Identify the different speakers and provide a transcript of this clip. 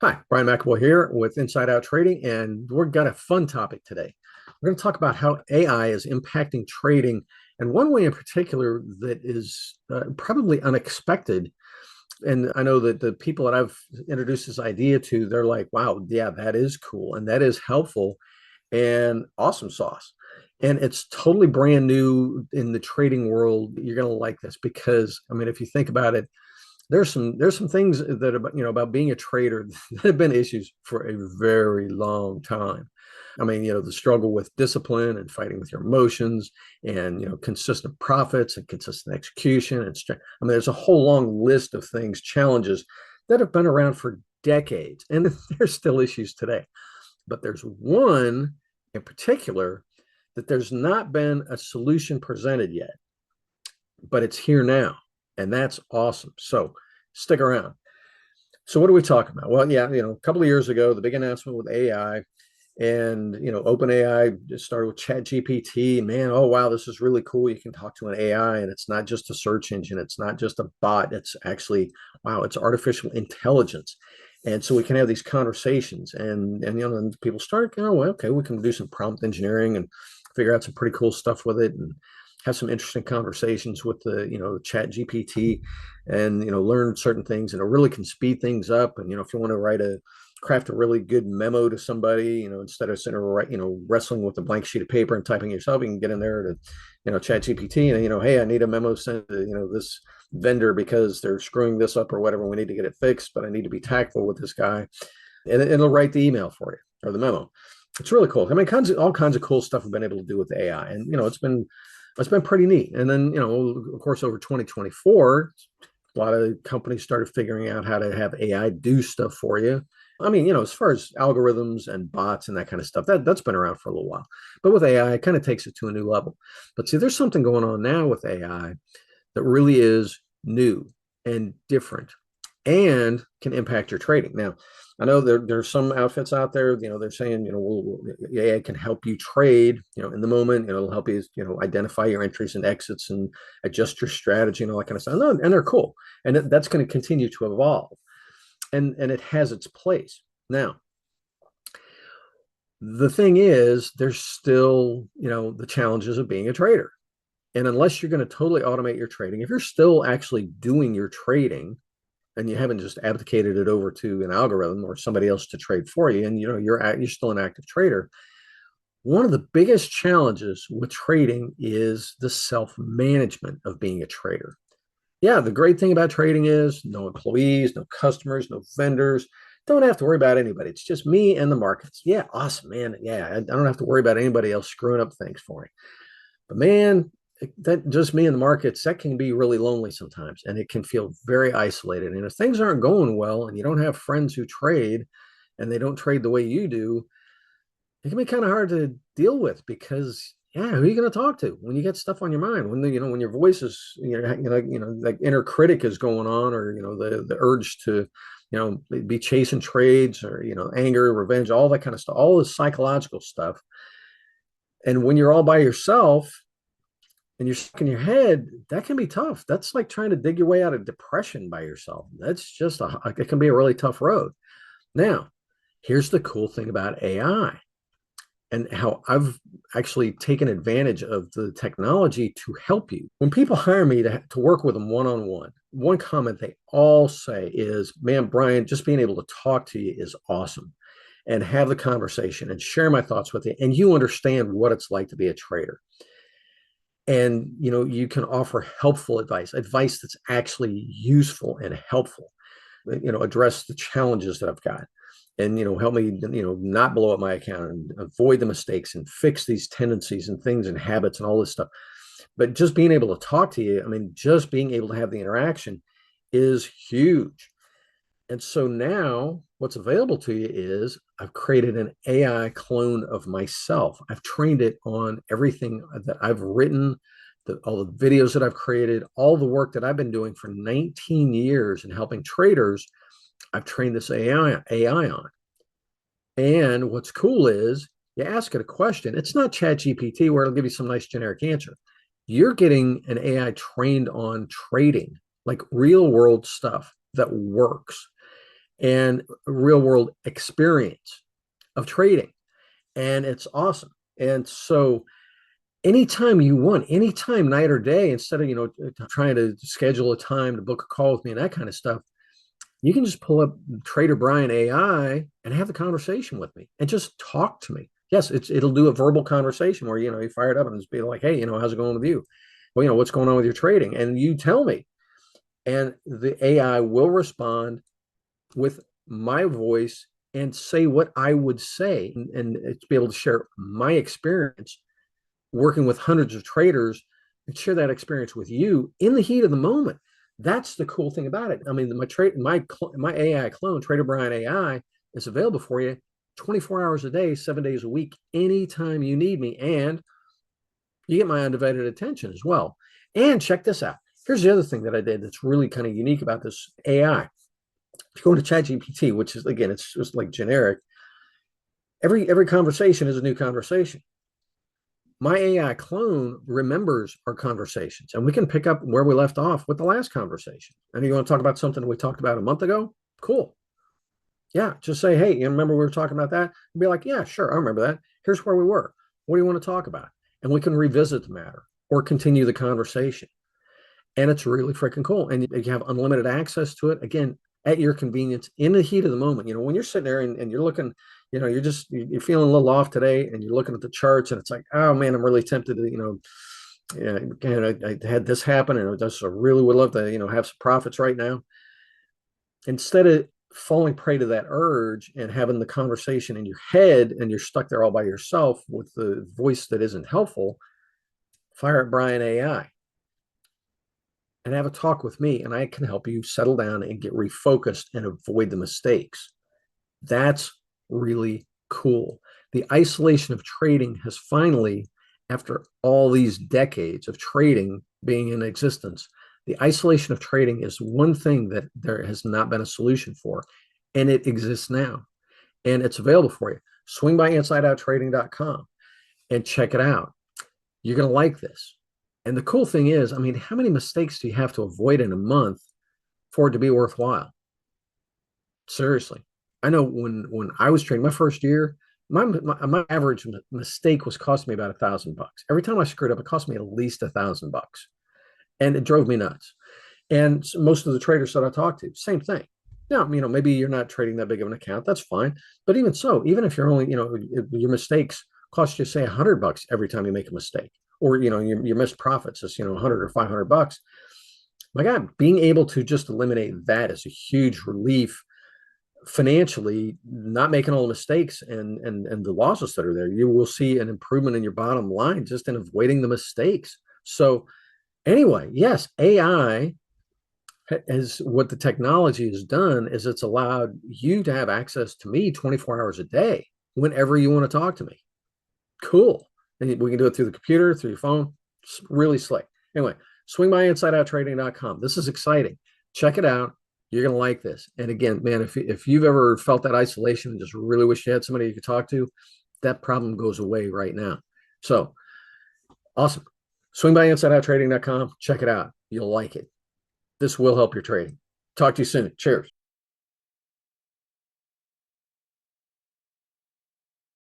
Speaker 1: Hi, Brian McAboy here with Inside Out Trading, and we've got a fun topic today. We're going to talk about how AI is impacting trading, and one way in particular that is probably unexpected. And I know that the people that I've introduced this idea to, they're like, wow, yeah, that is cool, and that is helpful and awesome sauce. And it's totally brand new in the trading world. You're going to like this because, I mean, if you think about it, there's some things that about about being a trader that have been issues for a very long time. I mean, the struggle with discipline and fighting with your emotions, and consistent profits and consistent execution, and I mean, there's a whole long list of things, challenges that have been around for decades, and there's still issues today. But there's one in particular that there's not been a solution presented yet, but it's here now, and that's awesome. So stick around. So what are we talking about? Well, yeah, a couple of years ago, the big announcement with AI, and OpenAI just started with Chat GPT. Man, oh wow, this is really cool. You can talk to an AI, and it's not just a search engine. It's not just a bot. It's actually, wow, it's artificial intelligence. And so we can have these conversations, and and people start, well, okay, we can do some prompt engineering and figure out some pretty cool stuff with it, and have some interesting conversations with the Chat GPT, and learn certain things, and it really can speed things up. And if you want to craft a really good memo to somebody, instead of sitting wrestling with a blank sheet of paper and typing yourself, you can get in there to Chat GPT, and hey, I need a memo sent to this vendor because they're screwing this up or whatever, we need to get it fixed, but I need to be tactful with this guy, and it'll write the email for you, or the memo. It's really cool. I mean, all kinds of cool stuff we've been able to do with AI, and it's been pretty neat. And then of course, over 2024, a lot of companies started figuring out how to have AI do stuff for you. I mean, as far as algorithms and bots and that kind of stuff, that's been around for a little while. But with AI, it kind of takes it to a new level. But see, there's something going on now with AI that really is new and different and can impact your trading. Now, I know there's some outfits out there, they're saying, AI can help you trade, in the moment, it'll help you, identify your entries and exits and adjust your strategy and all that kind of stuff. And they're cool. And that's going to continue to evolve. And it has its place. Now, the thing is, there's still, the challenges of being a trader. And unless you're going to totally automate your trading, if you're still actually doing your trading, and you haven't just abdicated it over to an algorithm or somebody else to trade for you, and you're still an active trader, one of the biggest challenges with trading is the self-management of being a trader. Yeah, the great thing about trading is no employees, no customers, no vendors. Don't have to worry about anybody. It's just me and the markets. Yeah, awesome, man. Yeah, I don't have to worry about anybody else screwing up things for me. But man, that just me and the markets, that can be really lonely sometimes, and it can feel very isolated. And if things aren't going well and you don't have friends who trade and they don't trade the way you do, it can be kind of hard to deal with because yeah, who are you going to talk to when you get stuff on your mind? When when your voice is like inner critic is going on, or the urge to be chasing trades, or anger, revenge, all that kind of stuff, all this psychological stuff. And when you're all by yourself and you're stuck in your head, that can be tough. That's like trying to dig your way out of depression by yourself. That's just it can be a really tough road. Now, here's the cool thing about AI and how I've actually taken advantage of the technology to help you. When people hire me to work with them one on one comment they all say is, man, Brian, just being able to talk to you is awesome, and have the conversation and share my thoughts with you. And you understand what it's like to be a trader. And you can offer helpful advice that's actually useful and helpful, address the challenges that I've got, and help me not blow up my account and avoid the mistakes and fix these tendencies and things and habits and all this stuff. But just being able to talk to you, I mean, just being able to have the interaction is huge. And so now what's available to you is I've created an AI clone of myself. I've trained it on everything that I've written, all the videos that I've created, all the work that I've been doing for 19 years in helping traders. I've trained this AI on. And what's cool is you ask it a question. It's not Chat GPT where it'll give you some nice generic answer. You're getting an AI trained on trading, like real world stuff that works. and real world experience of trading. And it's awesome. And so anytime you want, anytime, night or day, instead of, trying to schedule a time to book a call with me and that kind of stuff, you can just pull up Trader Brian AI and have the conversation with me and just talk to me. Yes, it'll do a verbal conversation where, you fire it up and just be like, hey, how's it going with you? Well, what's going on with your trading? And you tell me, and the AI will respond with my voice and say what I would say, and to be able to share my experience working with hundreds of traders and share that experience with you in the heat of the moment. That's the cool thing about it. I mean, my AI clone, Trader Brian AI, is available for you 24 hours a day, 7 days a week, anytime you need me, and you get my undivided attention as well. And check this out. Here's the other thing that I did that's really kind of unique about this AI. If you go into ChatGPT, which is, again, it's just like generic, every conversation is a new conversation. My AI clone remembers our conversations, and we can pick up where we left off with the last conversation. And you want to talk about something we talked about a month ago? Cool. Yeah, just say, hey, you remember we were talking about that? And be like, yeah, sure, I remember that. Here's where we were. What do you want to talk about? And we can revisit the matter or continue the conversation. And it's really freaking cool. And you have unlimited access to it, again, at your convenience in the heat of the moment. When you're sitting there and you're looking, you're feeling a little off today and you're looking at the charts and it's like, oh man, I'm really tempted to, I had this happen and I really would love to, have some profits right now. Instead of falling prey to that urge and having the conversation in your head and you're stuck there all by yourself with the voice that isn't helpful, fire at Brian AI and have a talk with me, and I can help you settle down and get refocused and avoid the mistakes. That's really cool. The isolation of trading has finally, after all these decades of trading being in existence, the isolation of trading is one thing that there has not been a solution for, and it exists now, and it's available for you. Swing by InsideOutTrading.com and check it out. You're going to like this. And the cool thing is, I mean, how many mistakes do you have to avoid in a month for it to be worthwhile? Seriously. I know when I was trading my first year, my average mistake was costing me about $1,000. Every time I screwed up, it cost me at least $1,000, and it drove me nuts. And most of the traders that I talked to, same thing. Now, maybe you're not trading that big of an account. That's fine. But even so, even if you're only, your mistakes cost you, say, $100 every time you make a mistake, or your missed profits is 100 or $500. My God, being able to just eliminate that is a huge relief financially, not making all the mistakes and the losses that are there. You will see an improvement in your bottom line just in avoiding the mistakes. So anyway, yes, AI is what the technology has done is it's allowed you to have access to me 24 hours a day whenever you want to talk to me. Cool. And we can do it through the computer, through your phone. It's really slick. Anyway, swing by InsideOutTrading.com. This is exciting. Check it out. You're going to like this. And again, man, if you've ever felt that isolation and just really wish you had somebody you could talk to, that problem goes away right now. So awesome. Swing by InsideOutTrading.com. Check it out. You'll like it. This will help your trading. Talk to you soon. Cheers.